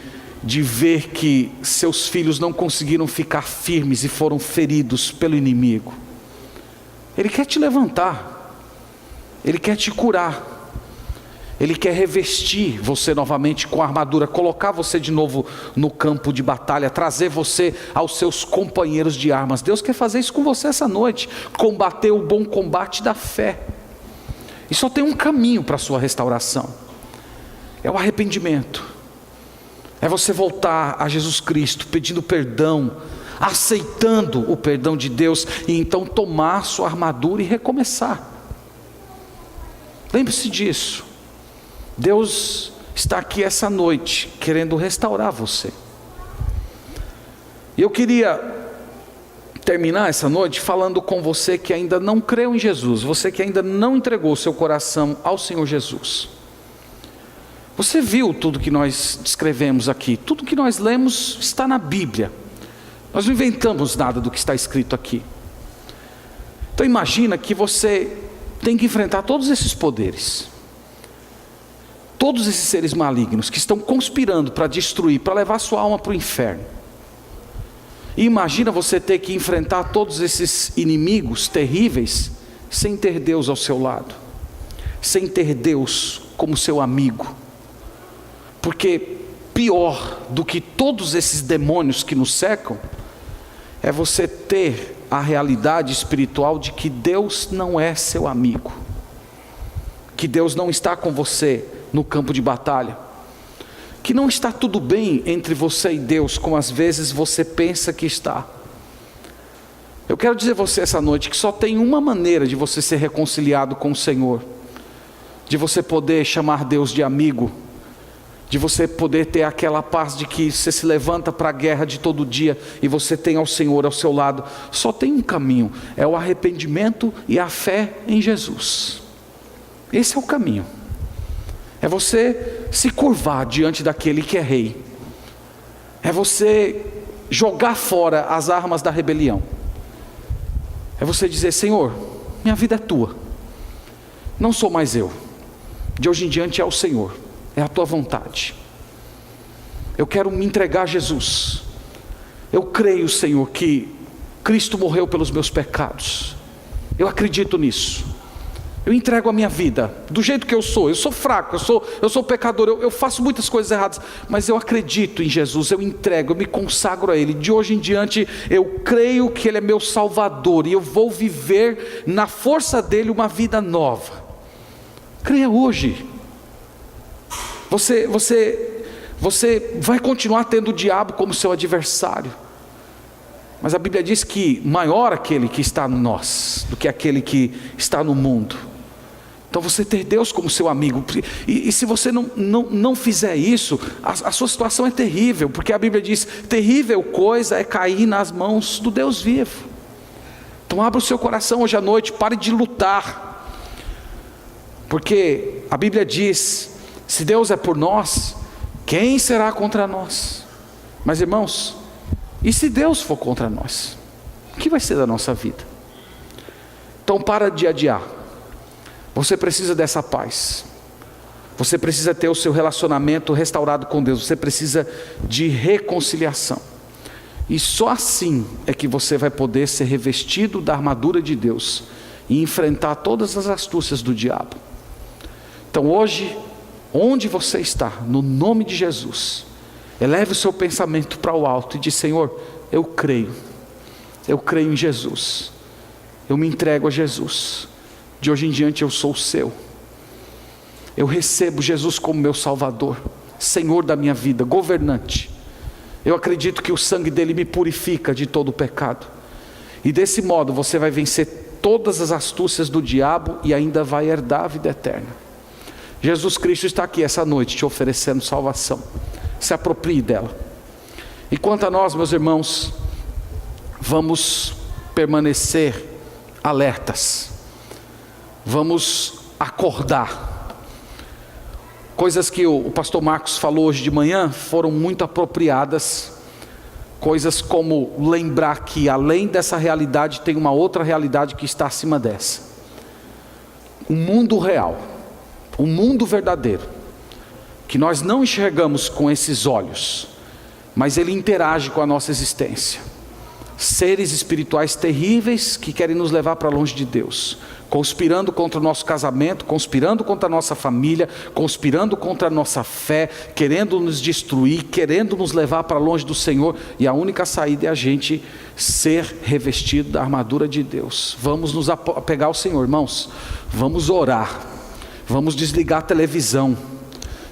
ver que seus filhos não conseguiram ficar firmes e foram feridos pelo inimigo. Ele quer te levantar, Ele quer te curar, Ele quer revestir você novamente com a armadura, colocar você de novo no campo de batalha, trazer você aos seus companheiros de armas. Deus quer fazer isso com você essa noite, combater o bom combate da fé. E só tem um caminho para a sua restauração, é o arrependimento. É você voltar a Jesus Cristo, pedindo perdão, aceitando o perdão de Deus, e então tomar sua armadura e recomeçar. Lembre-se disso. Deus está aqui essa noite querendo restaurar você. E eu queria terminar essa noite falando com você que ainda não creu em Jesus, você que ainda não entregou seu coração ao Senhor Jesus. Você viu tudo que nós descrevemos aqui, tudo que nós lemos está na Bíblia. Nós não inventamos nada do que está escrito aqui. Então imagina que você tem que enfrentar todos esses poderes, todos esses seres malignos que estão conspirando para destruir, para levar sua alma para o inferno. E imagina você ter que enfrentar todos esses inimigos terríveis sem ter Deus ao seu lado, sem ter Deus como seu amigo. Porque pior do que todos esses demônios que nos cercam é você ter a realidade espiritual de que Deus não é seu amigo, que Deus não está com você no campo de batalha, que não está tudo bem entre você e Deus, como às vezes você pensa que está. Eu quero dizer a você essa noite que só tem uma maneira de você ser reconciliado com o Senhor, de você poder chamar Deus de amigo, de você poder ter aquela paz de que você se levanta para a guerra de todo dia e você tem ao Senhor ao seu lado. Só tem um caminho, é o arrependimento e a fé em Jesus. Esse é o caminho. É você se curvar diante daquele que é rei. É você jogar fora as armas da rebelião. É você dizer: Senhor, minha vida é tua, não sou mais eu, de hoje em diante é o Senhor, é a tua vontade. Eu quero me entregar a Jesus. Eu creio, Senhor, que Cristo morreu pelos meus pecados. Eu acredito nisso. Eu entrego a minha vida do jeito que eu sou fraco, eu sou pecador, eu faço muitas coisas erradas, mas eu acredito em Jesus, eu entrego, eu me consagro a Ele. De hoje em diante eu creio que Ele é meu Salvador e eu vou viver na força dEle uma vida nova. Creia hoje. Você vai continuar tendo o diabo como seu adversário, mas a Bíblia diz que maior aquele que está em nós do que aquele que está no mundo. Então você ter Deus como seu amigo, e se você não fizer isso, a sua situação é terrível, porque a Bíblia diz: terrível coisa é cair nas mãos do Deus vivo. Então abra o seu coração hoje à noite, pare de lutar, porque a Bíblia diz: se Deus é por nós, quem será contra nós? Mas irmãos, e se Deus for contra nós? O que vai ser da nossa vida? Então para de adiar. Você precisa dessa paz. Você precisa ter o seu relacionamento restaurado com Deus. Você precisa de reconciliação. E só assim é que você vai poder ser revestido da armadura de Deus e enfrentar todas as astúcias do diabo. Então hoje, onde você está, no nome de Jesus, eleve o seu pensamento para o alto e diz: Senhor, eu creio em Jesus, eu me entrego a Jesus, de hoje em diante eu sou o seu, eu recebo Jesus como meu Salvador, Senhor da minha vida, governante. Eu acredito que o sangue dele me purifica de todo o pecado, e desse modo você vai vencer todas as astúcias do diabo e ainda vai herdar a vida eterna. Jesus Cristo está aqui essa noite te oferecendo salvação. Se aproprie dela. E quanto a nós, meus irmãos, vamos permanecer alertas, vamos acordar. Coisas que o pastor Marcos falou hoje de manhã foram muito apropriadas. Coisas como lembrar que além dessa realidade tem uma outra realidade que está acima dessa. O mundo real, o mundo verdadeiro, que nós não enxergamos com esses olhos, mas ele interage com a nossa existência. Seres espirituais terríveis que querem nos levar para longe de Deus, conspirando contra o nosso casamento, conspirando contra a nossa família, conspirando contra a nossa fé, querendo nos destruir, querendo nos levar para longe do Senhor. E a única saída é a gente ser revestido da armadura de Deus. Vamos nos apegar ao Senhor, irmãos. Vamos orar, vamos desligar a televisão,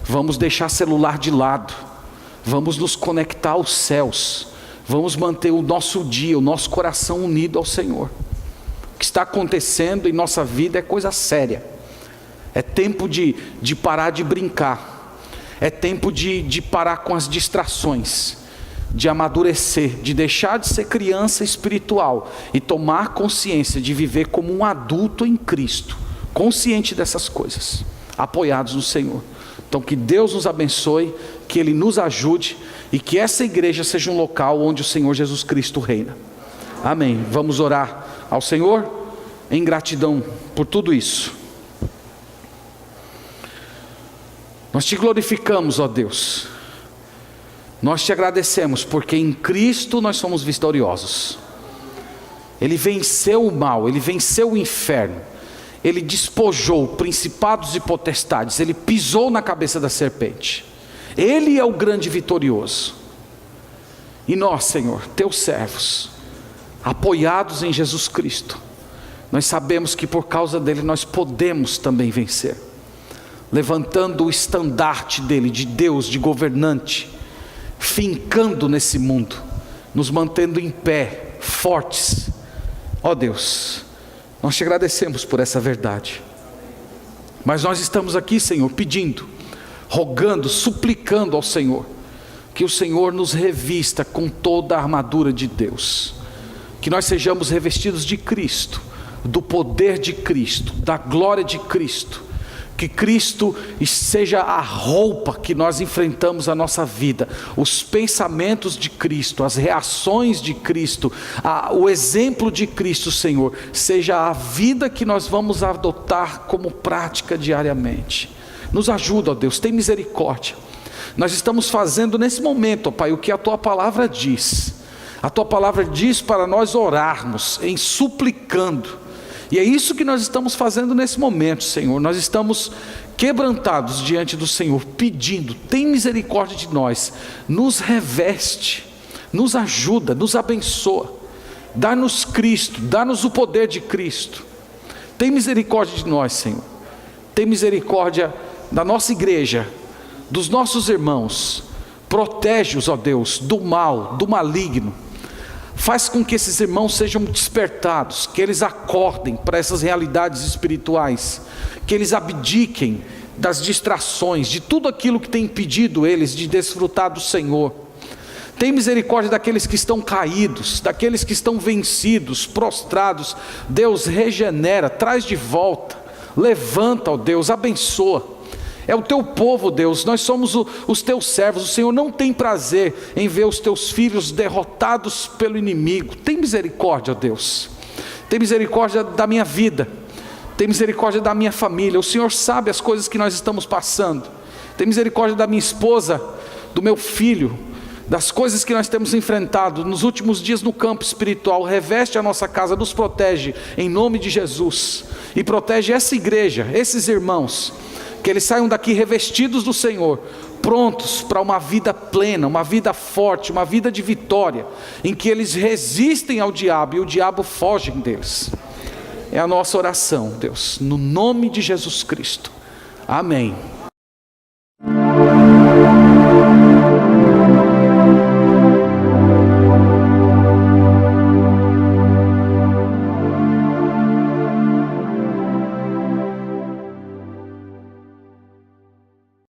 vamos deixar celular de lado, vamos nos conectar aos céus, Vamos manter o nosso dia, o nosso coração unido ao Senhor. O que está acontecendo em nossa vida é coisa séria. É tempo de parar de brincar. É tempo de parar com as distrações, de amadurecer, de deixar de ser criança espiritual e tomar consciência de viver como um adulto em Cristo, consciente dessas coisas, apoiados no Senhor. Então que Deus nos abençoe, que Ele nos ajude e que essa igreja seja um local onde o Senhor Jesus Cristo reina. Amém. Vamos orar ao Senhor em gratidão por tudo isso. Nós te glorificamos, ó Deus. Nós te agradecemos porque em Cristo nós somos vitoriosos. Ele venceu o mal, Ele venceu o inferno. Ele despojou principados e potestades. Ele pisou na cabeça da serpente. Ele é o grande vitorioso. E nós, Senhor, teus servos, apoiados em Jesus Cristo, nós sabemos que por causa dele nós podemos também vencer. Levantando o estandarte dele, de Deus, de governante, fincando nesse mundo, nos mantendo em pé, fortes. Ó Deus, nós te agradecemos por essa verdade. Mas nós estamos aqui, Senhor, pedindo, rogando, suplicando ao Senhor, que o Senhor nos revista com toda a armadura de Deus. Que nós sejamos revestidos de Cristo, do poder de Cristo, da glória de Cristo. Que Cristo seja a roupa que nós enfrentamos a nossa vida, os pensamentos de Cristo, as reações de Cristo, o exemplo de Cristo, Senhor, seja a vida que nós vamos adotar como prática diariamente. Nos ajuda, ó Deus, tem misericórdia. Nós estamos fazendo nesse momento, ó Pai, o que a Tua palavra diz. A Tua palavra diz para nós orarmos, em suplicando. E é isso que nós estamos fazendo nesse momento, Senhor. Nós estamos quebrantados diante do Senhor, pedindo, tem misericórdia de nós, nos reveste, nos ajuda, nos abençoa, dá-nos Cristo, dá-nos o poder de Cristo. Tem misericórdia de nós, Senhor. Tem misericórdia da nossa igreja, dos nossos irmãos. Protege-os, ó Deus, do mal, do maligno. Faz com que esses irmãos sejam despertados, que eles acordem para essas realidades espirituais, que eles abdiquem das distrações, de tudo aquilo que tem impedido eles de desfrutar do Senhor. Tem misericórdia daqueles que estão caídos, daqueles que estão vencidos, prostrados. Deus, regenera, traz de volta, levanta, ó Deus, abençoa. É o teu povo, Deus, nós somos os teus servos. O Senhor não tem prazer em ver os teus filhos derrotados pelo inimigo. Tem misericórdia, ó Deus. Tem misericórdia da minha vida. Tem misericórdia da minha família. O Senhor sabe as coisas que nós estamos passando. Tem misericórdia da minha esposa, do meu filho, das coisas que nós temos enfrentado nos últimos dias no campo espiritual. Reveste a nossa casa, nos protege em nome de Jesus. E protege essa igreja, esses irmãos, que eles saiam daqui revestidos do Senhor, prontos para uma vida plena, uma vida forte, uma vida de vitória, em que eles resistem ao diabo e o diabo foge deles. É a nossa oração, Deus, no nome de Jesus Cristo. Amém.